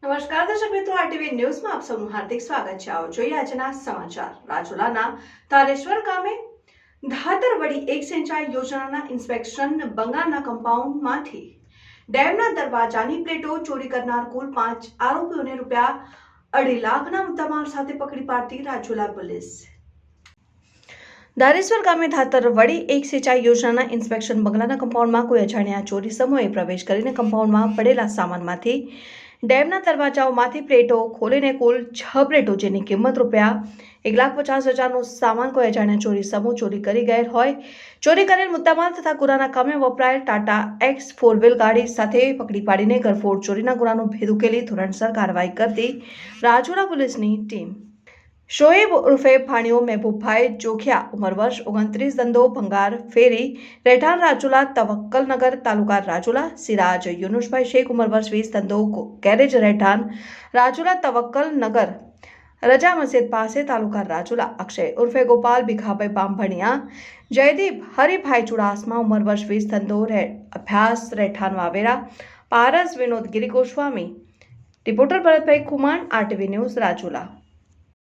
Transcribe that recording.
નમસ્કાર દર્શક મિત્રો, આરટીવી ન્યૂઝમાં આપ સૌનું હાર્દિક સ્વાગત છે। આવો જોઈએ આજના સમાચાર। રાજુલાના તારેશ્વર ગામે ધાતરવડી એક સિંચાઈ યોજનાના ઇન્સ્પેક્શન બંગાળના કમ્પાઉન્ડમાંથી ડેમના દરવાજાની પ્લેટો ચોરી કરનાર કુલ 5 આરોપીઓને ₹2.5 લાખના મુદ્દામાલ સાથે પકડી પાડતી રાજુલા પોલીસ। ધારેશ્વર ગામે ધાતરવડી એક સિંચાઈ યોજનાના ઇન્સ્પેક્શન બંગલાના કમ્પાઉન્ડમાં કોઈ અજાણ્યા ચોરી સમૂહે પ્રવેશ કરીને કમ્પાઉન્ડમાં પડેલા સામાનમાંથી ડેમના દરવાજાઓમાંથી પ્લેટો ખોલીને કુલ 6 પ્લેટો જેની કિંમત ₹1,50,000નો સામાન કોઈ અજાણ્યા ચોરી સમૂહ ચોરી કરી ગયેલ હોય ચોરી કરેલ મુદ્દામાલ તથા ગુનાના કામે વપરાયેલ ટાટા એક્સ 4 વ્હીલ ગાડી સાથે પકડી પાડીને ગરફોડ ચોરીના ગુનાનો ભેદ ઉકેલી ધોરણસર કાર્યવાહી કરતી રાજુલા પોલીસની ટીમ। શોએબ ઉર્ફે ભાણિયો મહેબૂબભાઈ જોખિયા, ઉંમર વર્ષ 29, ધંધો ભંગાર ફેરી, રહેઠાણ રાજુલા તવક્કલનગર, તાલુકા રાજુલા। સિરાજ યુનુસભાઈ શેખ, ઉંમર વર્ષ 20, ધંધો ગેરેજ, રહેઠાણ રાજુલા તવક્કલનગર, રજા મસ્જિદ પાસે, તાલુકા રાજુલા। અક્ષય ઉર્ફે ગોપાલ ભીખાભાઈ બામભણિયા, જયદીપ હરિભાઈ ચુડાસમા, ઉંમર વર્ષ 20, ધંધો અભ્યાસ, રહેઠાણ Vavera. Paras Vinod Giri Goswami. Reporter Bharatbhai Khuman, RTV news, Rajula.